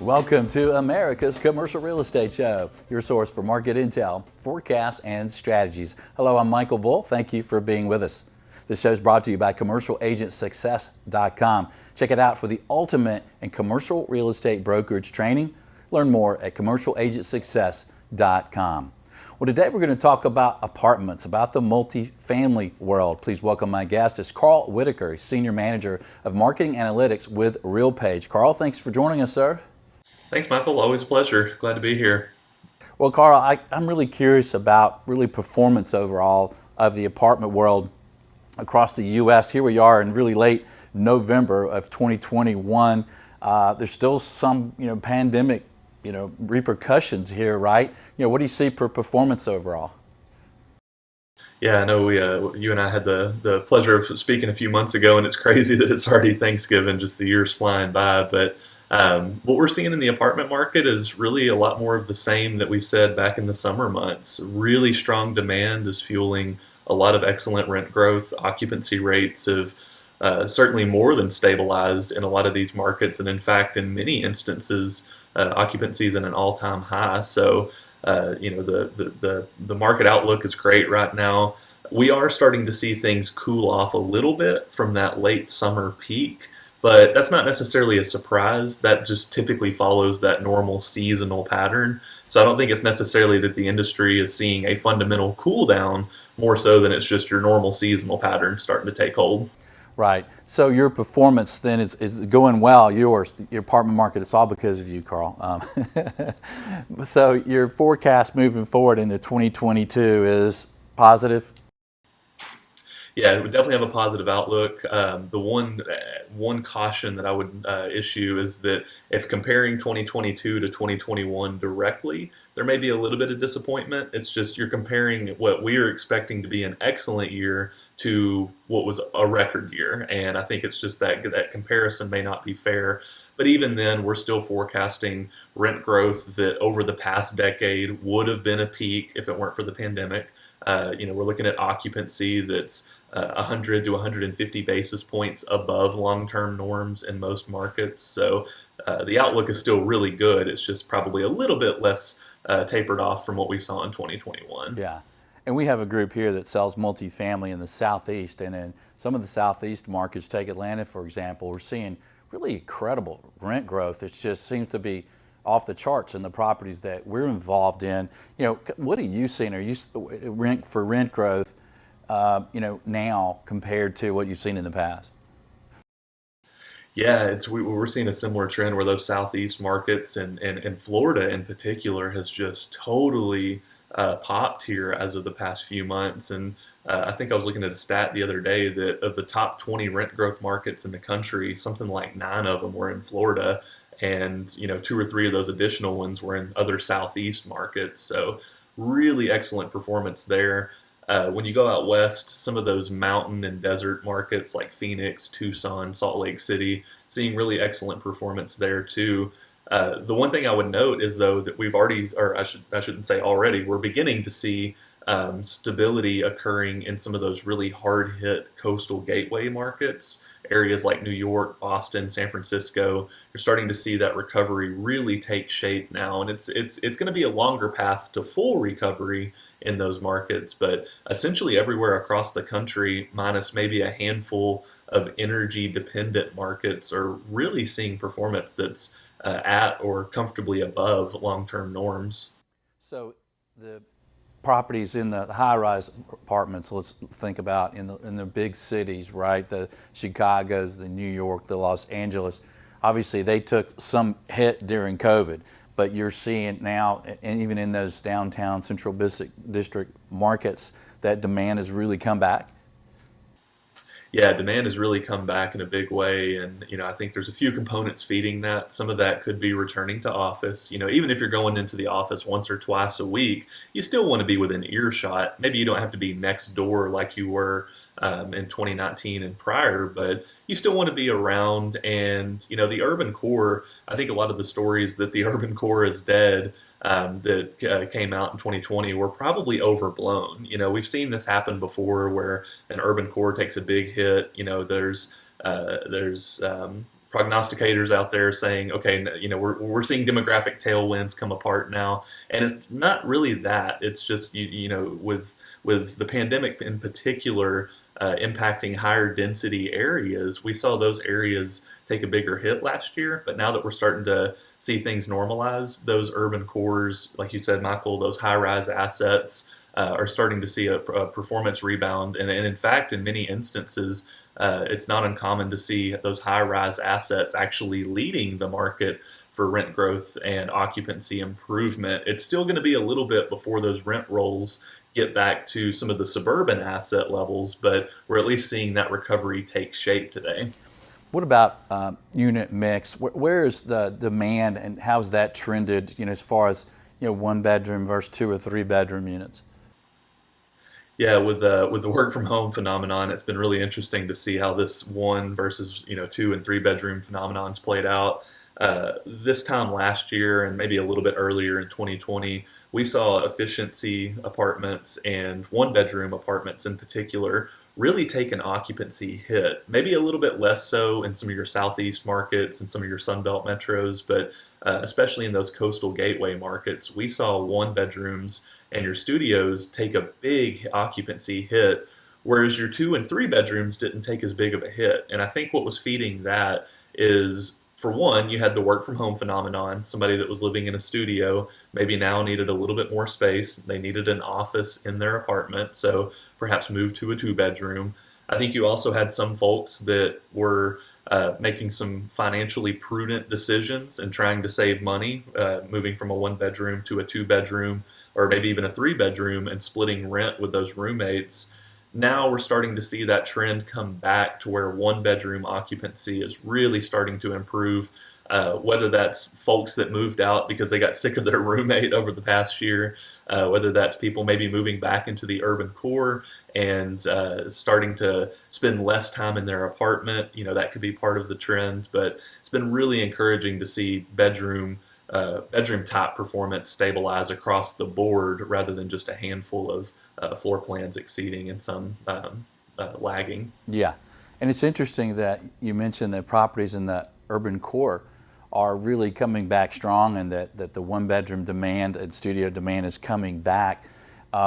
Welcome to America's Commercial Real Estate Show, your source for market intel, forecasts, and strategies. Hello, I'm Michael Bull. Thank you for being with us. This show is brought to you by CommercialAgentSuccess.com. Check it out for the ultimate in commercial real estate brokerage training. Learn more at CommercialAgentSuccess.com. Well, today we're going to talk about apartments, about the multifamily world. Please welcome my guest. It's Carl Whitaker, Senior Manager of Marketing Analytics with RealPage. Carl, thanks for joining us, sir. Thanks, Michael. Always a pleasure. Glad to be here. Well, Carl, I'm really curious about performance overall of the apartment world across the U.S. Here we are in really late November of 2021. There's still some, pandemic, repercussions here, right? What do you see for performance overall? Yeah, I know you and I had the pleasure of speaking a few months ago, and it's crazy that it's already Thanksgiving, just the year's flying by. But what we're seeing in the apartment market is really a lot more of the same that we said back in the summer months. Really strong demand is fueling a lot of excellent rent growth. Occupancy rates have certainly more than stabilized in a lot of these markets, and in fact, in many instances, occupancy is at an all-time high. So the market outlook is great right now. We are starting to see things cool off a little bit from that late summer peak, but that's not necessarily a surprise. That just typically follows that normal seasonal pattern. So I don't think it's necessarily that the industry is seeing a fundamental cool down, more so than it's just your normal seasonal pattern starting to take hold. Right. So your performance then is going well. Your apartment market, it's all because of you, Carl. So your forecast moving forward into 2022 is positive? Yeah, we definitely have a positive outlook. The one caution that I would issue is that if comparing 2022 to 2021 directly, there may be a little bit of disappointment. It's just you're comparing what we are expecting to be an excellent year to what was a record year, and I think it's just that comparison may not be fair. But even then, we're still forecasting rent growth that over the past decade would have been a peak if it weren't for the pandemic. We're looking at occupancy that's 100 to 150 basis points above long-term norms in most markets. So the outlook is still really good. It's just probably a little bit less tapered off from what we saw in 2021. Yeah. And we have a group here that sells multifamily in the Southeast, and in some of the Southeast markets, take Atlanta, for example, we're seeing really incredible rent growth. It just seems to be off the charts in the properties that we're involved in. What are you seeing? Are you rent growth, now compared to what you've seen in the past? Yeah, we're seeing a similar trend where those Southeast markets and Florida in particular has just totally popped here as of the past few months. And I think I was looking at a stat the other day that of the top 20 rent growth markets in the country, something like 9 of them were in Florida. And 2 or 3 of those additional ones were in other Southeast markets. So really excellent performance there. When you go out west, some of those mountain and desert markets like Phoenix, Tucson, Salt Lake City, seeing really excellent performance there too. The one thing I would note is though that we've already, or I shouldn't say already, we're beginning to see stability occurring in some of those really hard-hit coastal gateway markets, areas like New York, Boston, San Francisco. You're starting to see that recovery really take shape now, and it's going to be a longer path to full recovery in those markets. But essentially everywhere across the country, minus maybe a handful of energy-dependent markets, are really seeing performance that's at or comfortably above long-term norms. So the properties in the high-rise apartments, let's think about in the big cities, right? The Chicago's, the New York, the Los Angeles. Obviously, they took some hit during COVID, but you're seeing now, and even in those downtown central district markets, that demand has really come back. Yeah, demand has really come back in a big way, and I think there's a few components feeding that. Some of that could be returning to office. Even if you're going into the office once or twice a week, you still want to be within earshot. Maybe you don't have to be next door like you were in 2019 and prior, but you still want to be around. And the urban core, I think a lot of the stories that the urban core is dead that came out in 2020 were probably overblown. We've seen this happen before where an urban core takes a big hit. There's prognosticators out there saying, okay, we're seeing demographic tailwinds come apart now, and it's not really that. It's just with the pandemic in particular impacting higher density areas, we saw those areas take a bigger hit last year. But now that we're starting to see things normalize, those urban cores, like you said, Michael, those high rise assets are starting to see a performance rebound. And in fact, in many instances, it's not uncommon to see those high rise assets actually leading the market for rent growth and occupancy improvement. It's still going to be a little bit before those rent rolls get back to some of the suburban asset levels, but we're at least seeing that recovery take shape today. What about unit mix? Where is the demand, and how's that trended? As far as one bedroom versus 2 or 3 bedroom units. Yeah, with the work from home phenomenon, it's been really interesting to see how this one versus 2 and 3 bedroom phenomenon's played out. This time last year and maybe a little bit earlier in 2020, we saw efficiency apartments and 1 bedroom apartments in particular really take an occupancy hit. Maybe a little bit less so in some of your southeast markets and some of your Sunbelt metros, but especially in those coastal gateway markets, we saw 1 bedrooms and your studios take a big occupancy hit, whereas your 2 and 3 bedrooms didn't take as big of a hit. And I think what was feeding that is, for one, you had the work from home phenomenon. Somebody that was living in a studio maybe now needed a little bit more space. They needed an office in their apartment, so perhaps move to a 2 bedroom. I think you also had some folks that were making some financially prudent decisions and trying to save money, moving from a 1 bedroom to a 2 bedroom, or maybe even a 3 bedroom, and splitting rent with those roommates. Now we're starting to see that trend come back to where 1 bedroom occupancy is really starting to improve. Whether that's folks that moved out because they got sick of their roommate over the past year, whether that's people maybe moving back into the urban core and starting to spend less time in their apartment, that could be part of the trend. But it's been really encouraging to see bedroom type performance stabilize across the board rather than just a handful of floor plans exceeding and some lagging. Yeah, and it's interesting that you mentioned that properties in the urban core are really coming back strong, and that the 1 bedroom demand and studio demand is coming back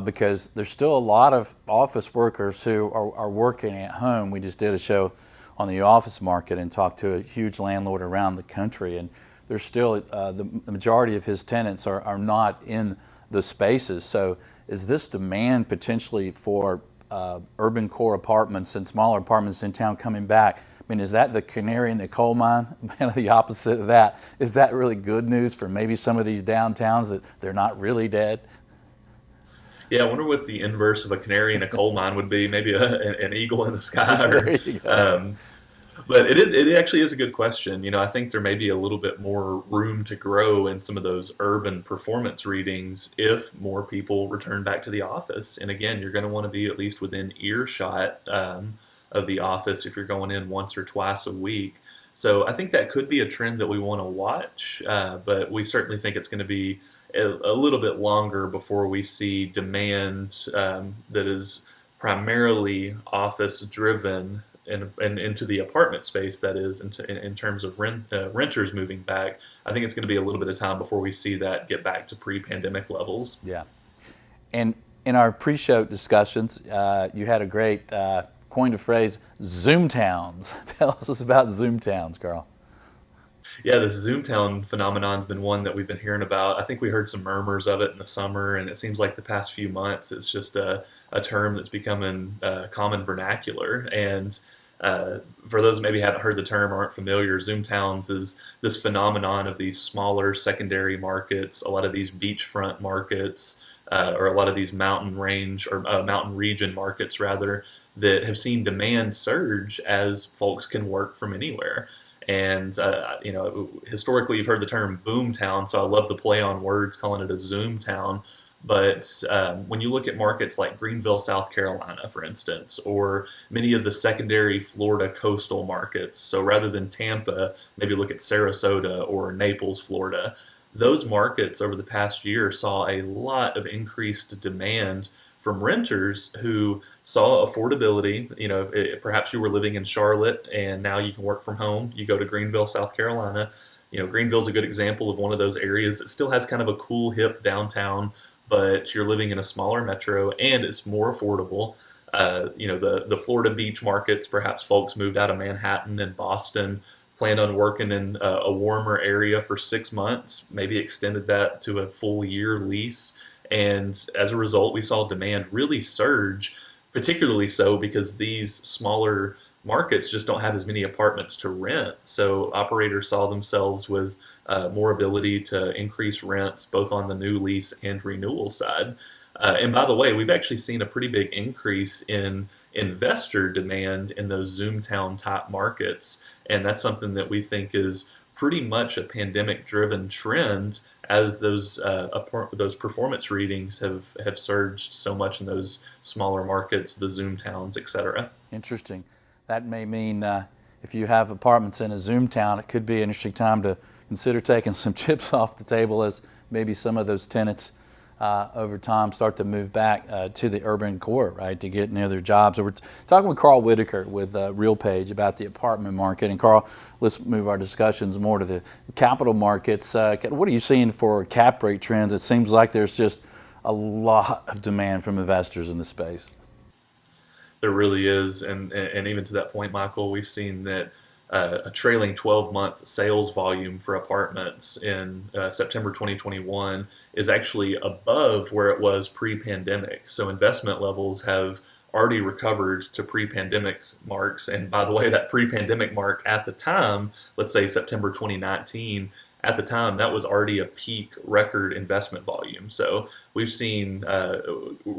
because there's still a lot of office workers who are working at home. We just did a show on the office market and talked to a huge landlord around the country, and there's still the majority of his tenants are not in the spaces. So is this demand potentially for urban core apartments and smaller apartments in town coming back? I mean, is that the canary in the coal mine? Kind of the opposite of that. Is that really good news for maybe some of these downtowns, that they're not really dead? Yeah, I wonder what the inverse of a canary in a coal mine would be. Maybe an eagle in the sky, or There you go. but it actually is a good question. I think there may be a little bit more room to grow in some of those urban performance readings if more people return back to the office. And again, you're going to want to be at least within earshot of the office if you're going in once or twice a week. So I think that could be a trend that we want to watch, but we certainly think it's going to be a little bit longer before we see demand that is primarily office driven and into the apartment space, that is, in terms of renters moving back. I think it's going to be a little bit of time before we see that get back to pre-pandemic levels. Yeah. And in our pre-show discussions, you had a great coined a phrase, Zoom towns. Tell us about Zoom towns, Carl. Yeah, this Zoomtown phenomenon has been one that we've been hearing about. I think we heard some murmurs of it in the summer, and it seems like the past few months it's just a term that's becoming common vernacular. And for those that maybe haven't heard the term or aren't familiar, Zoomtowns is this phenomenon of these smaller secondary markets, a lot of these beachfront markets, or a lot of these mountain range or mountain region markets rather, that have seen demand surge as folks can work from anywhere. And historically you've heard the term boom town, so I love the play on words calling it a Zoom town. But when you look at markets like Greenville, South Carolina, for instance, or many of the secondary Florida coastal markets, so rather than Tampa, maybe look at Sarasota or Naples, Florida. Those markets over the past year saw a lot of increased demand from renters who saw affordability. Perhaps you were living in Charlotte and now you can work from home. You go to Greenville, South Carolina. Greenville's a good example of one of those areas that still has kind of a cool, hip downtown, but you're living in a smaller metro and it's more affordable. The Florida beach markets, perhaps folks moved out of Manhattan and Boston, planned on working in a warmer area for 6 months, maybe extended that to a full year lease. And as a result, we saw demand really surge, particularly so because these smaller markets just don't have as many apartments to rent. So operators saw themselves with more ability to increase rents both on the new lease and renewal side. And by the way, we've actually seen a pretty big increase in investor demand in those Zoomtown type markets. And that's something that we think is pretty much a pandemic-driven trend, as those performance readings have surged so much in those smaller markets, the Zoomtowns, et cetera. Interesting. That may mean if you have apartments in a Zoom town, it could be an interesting time to consider taking some chips off the table as maybe some of those tenants over time start to move back to the urban core, right, to get near their jobs. So we're talking with Carl Whitaker with RealPage about the apartment market. And Carl, let's move our discussions more to the capital markets. What are you seeing for cap rate trends? It seems like there's just a lot of demand from investors in the space. There really is, and even to that point, Michael, we've seen that a trailing 12-month sales volume for apartments in September 2021 is actually above where it was pre-pandemic. So investment levels have already recovered to pre-pandemic marks. And by the way, that pre-pandemic mark at the time, let's say September 2019, at the time, that was already a peak record investment volume. So we've seen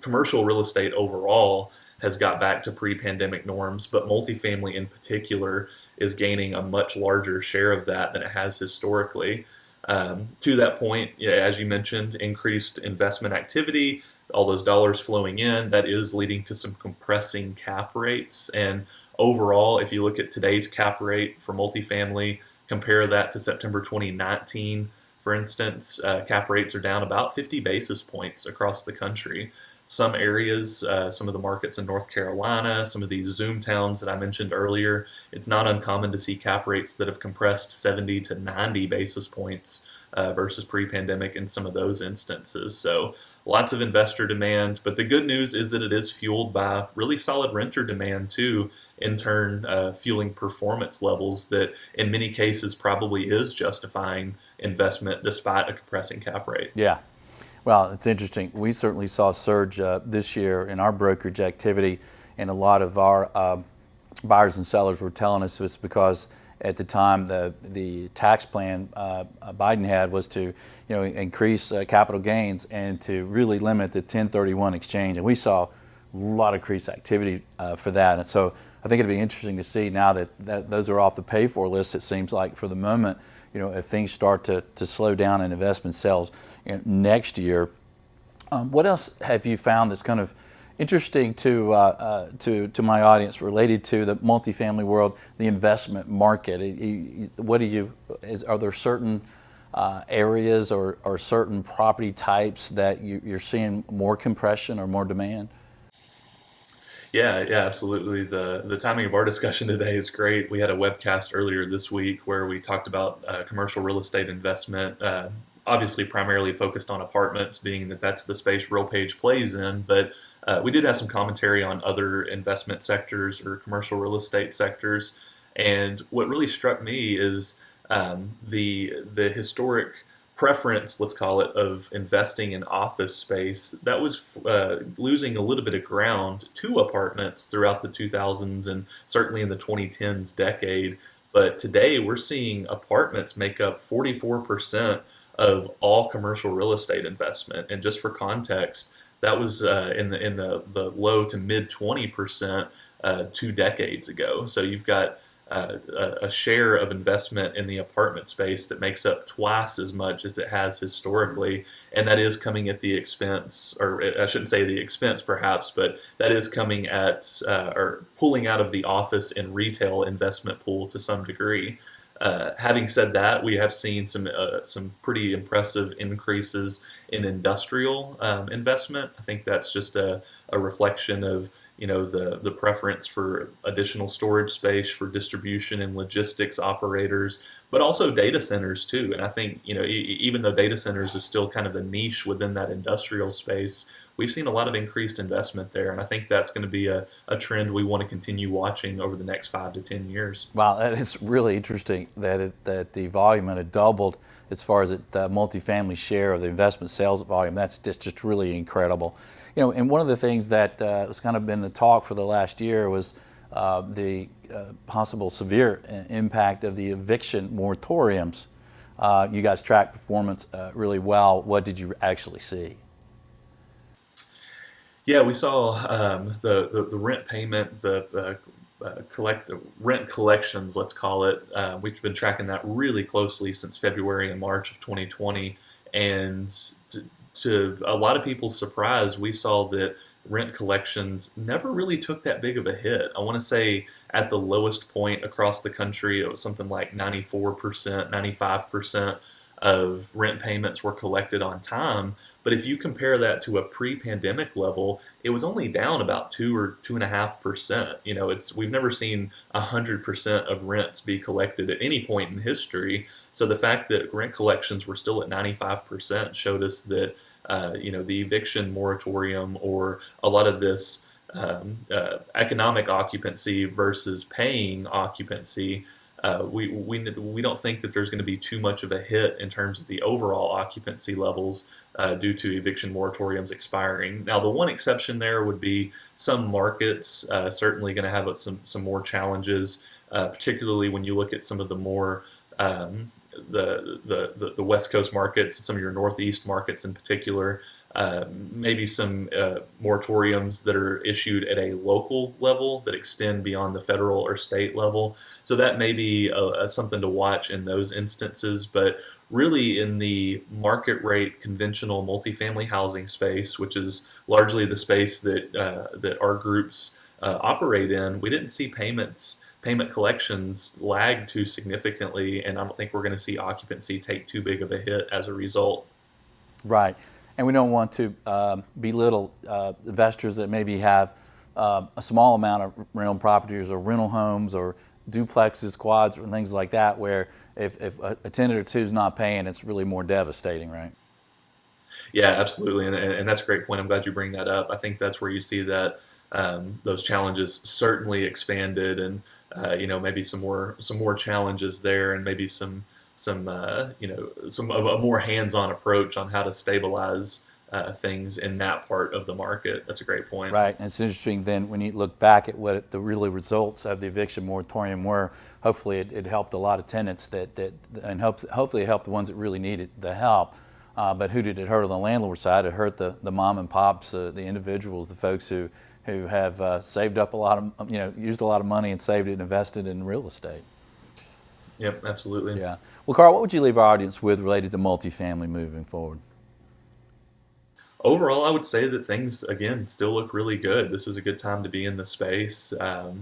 commercial real estate overall has got back to pre-pandemic norms, but multifamily in particular is gaining a much larger share of that than it has historically. To that point, as you mentioned, increased investment activity, all those dollars flowing in, that is leading to some compressing cap rates. And overall, if you look at today's cap rate for multifamily, compare that to September 2019, for instance, cap rates are down about 50 basis points across the country. Some areas, some of the markets in North Carolina, some of these Zoom towns that I mentioned earlier, it's not uncommon to see cap rates that have compressed 70 to 90 basis points versus pre-pandemic in some of those instances. So lots of investor demand, but the good news is that it is fueled by really solid renter demand too, in turn fueling performance levels that in many cases probably is justifying investment despite a compressing cap rate. Yeah. Well, it's interesting. We certainly saw a surge this year in our brokerage activity, and a lot of our buyers and sellers were telling us it's because at the time the tax plan Biden had was to increase capital gains and to really limit the 1031 exchange, and we saw a lot of increased activity for that. And so I think it'd be interesting to see now that those are off the pay for list. It seems like for the moment, if things start to slow down in investment sales next year. What else have you found that's kind of interesting to my audience related to the multifamily world, the investment market? Are there certain areas or certain property types that you're seeing more compression or more demand? Yeah, absolutely. The timing of our discussion today is great. We had a webcast earlier this week where we talked about commercial real estate investment, obviously primarily focused on apartments, being that that's the space RealPage plays in. But we did have some commentary on other investment sectors or commercial real estate sectors. And what really struck me is the historic preference, let's call it, of investing in office space that was losing a little bit of ground to apartments throughout the 2000s and certainly in the 2010s decade. But today we're seeing apartments make up 44% of all commercial real estate investment. And just for context, that was in the low to mid 20% 2 decades ago. So you've got a share of investment in the apartment space that makes up twice as much as it has historically, and that is coming at the expense, or I shouldn't say the expense perhaps, but that is coming at or pulling out of the office and retail investment pool to some degree. Having said that, we have seen some pretty impressive increases in industrial investment. I think that's just a reflection of the preference for additional storage space for distribution and logistics operators, but also data centers too. And I think even though data centers is still kind of a niche within that industrial space, we've seen a lot of increased investment there, and I think that's going to be a trend we want to continue watching over the next 5 to 10 years. Wow, that is really interesting that the volume had doubled as far as the multifamily share of the investment sales volume. That's just really incredible. And one of the things that has kind of been the talk for the last year was the possible severe impact of the eviction moratoriums. You guys track performance really well. What did you actually see? Yeah, we saw the rent payment, the rent collections, let's call it. We've been tracking that really closely since February and March of 2020, and to a lot of people's surprise, we saw that rent collections never really took that big of a hit. I want to say at the lowest point across the country, it was something like 94%, 95% of rent payments were collected on time. But if you compare that to a pre-pandemic level, it was only down about 2 or 2.5%. We've never seen 100% of rents be collected at any point in history. So the fact that rent collections were still at 95% showed us that the eviction moratorium, or a lot of this economic occupancy versus paying occupancy, we don't think that there's going to be too much of a hit in terms of the overall occupancy levels due to eviction moratoriums expiring. Now, the one exception there would be some markets certainly going to have some more challenges, particularly when you look at some of the more the West Coast markets, some of your Northeast markets in particular. Maybe some moratoriums that are issued at a local level that extend beyond the federal or state level. So that may be something to watch in those instances. But really, in the market rate conventional multifamily housing space, which is largely the space that our groups operate in, we didn't see payment collections lag too significantly, and I don't think we're going to see occupancy take too big of a hit as a result. Right. And we don't want to belittle investors that maybe have a small amount of rental properties or rental homes or duplexes, quads, and things like that, where if a tenant or two is not paying, it's really more devastating, right? Yeah, absolutely, and that's a great point. I'm glad you bring that up. I think that's where you see that those challenges certainly expanded, and maybe some more challenges there, and maybe some a more hands-on approach on how to stabilize things in that part of the market. That's a great point. Right, and it's interesting then when you look back at what the really results of the eviction moratorium were. Hopefully it helped a lot of tenants and hopefully it helped the ones that really needed the help. But who did it hurt on the landlord side? It hurt the mom and pops, the individuals, the folks who have saved up a lot of, used a lot of money and saved it and invested in real estate. Yep, absolutely. Yeah. Well, Carl, what would you leave our audience with related to multifamily moving forward? Overall, I would say that things, again, still look really good. This is a good time to be in the space. I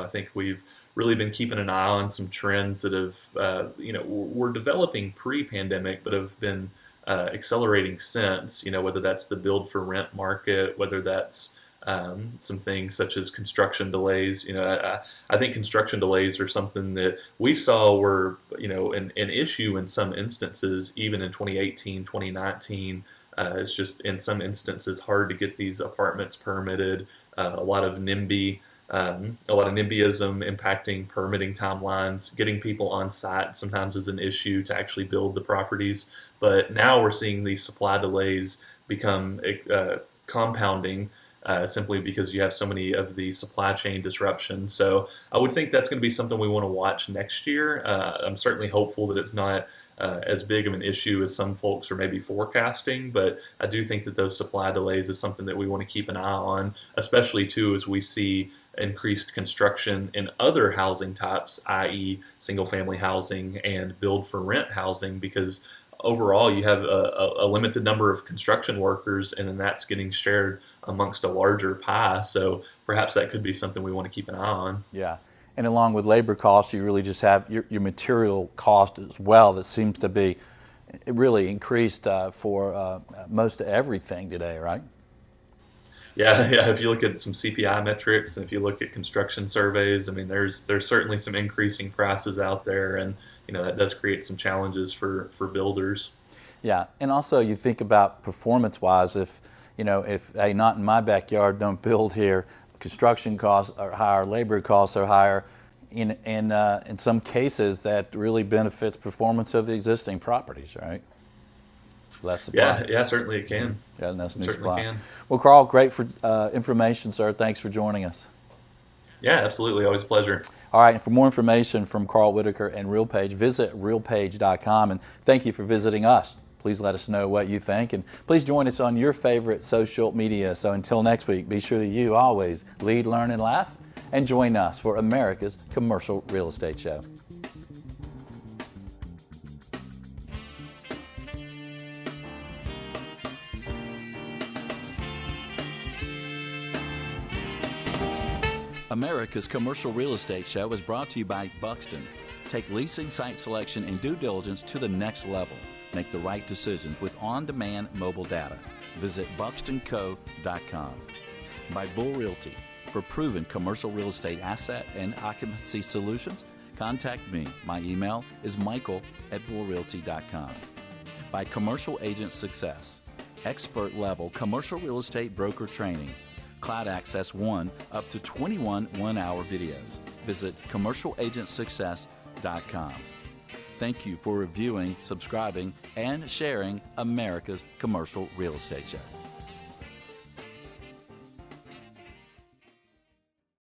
think we've really been keeping an eye on some trends that have, were developing pre-pandemic, but have been accelerating since, whether that's the build for rent market, whether that's some things such as construction delays. I think construction delays are something that we saw were, an issue in some instances, even in 2018, 2019. It's just in some instances hard to get these apartments permitted. A lot of NIMBY, a lot of NIMBYism impacting permitting timelines. Getting people on site sometimes is an issue to actually build the properties. But now we're seeing these supply delays become compounding. Simply because you have so many of the supply chain disruptions. So I would think that's going to be something we want to watch next year. I'm certainly hopeful that it's not as big of an issue as some folks are maybe forecasting, but I do think that those supply delays is something that we want to keep an eye on, especially too as we see increased construction in other housing types, i.e. single family housing and build for rent housing, because overall you have a limited number of construction workers, and then that's getting shared amongst a larger pie. So perhaps that could be something we want to keep an eye on. Yeah. And along with labor costs, you really just have your material cost as well that seems to be really increased for most everything today, right? Yeah, yeah. If you look at some CPI metrics, and if you look at construction surveys, I mean, there's certainly some increasing prices out there, and that does create some challenges for builders. Yeah, and also you think about performance-wise, if hey, not in my backyard, don't build here, construction costs are higher, labor costs are higher. In some cases, that really benefits performance of the existing properties, right? Less supply. Yeah, yeah. Certainly it can. Yeah, and that's It new certainly supply. can. Well, Carl, great for information, sir. Thanks for joining us. Yeah, absolutely. Always a pleasure. All right, and for more information from Carl Whitaker and RealPage, visit realpage.com, and thank you for visiting us. Please let us know what you think, and please join us on your favorite social media. So until next week, be sure that you always lead, learn, and laugh, and join us for America's Commercial Real Estate Show. America's Commercial Real Estate Show is brought to you by Buxton. Take leasing, site selection, and due diligence to the next level. Make the right decisions with on-demand mobile data. Visit buxtonco.com. By Bull Realty. For proven commercial real estate asset and occupancy solutions, contact me. My email is michael@bullrealty.com. By Commercial Agent Success. Expert level commercial real estate broker training. Cloud Access 1 up to 21 one-hour videos. Visit commercialagentsuccess.com. Thank you for reviewing, subscribing, and sharing America's Commercial Real Estate Show.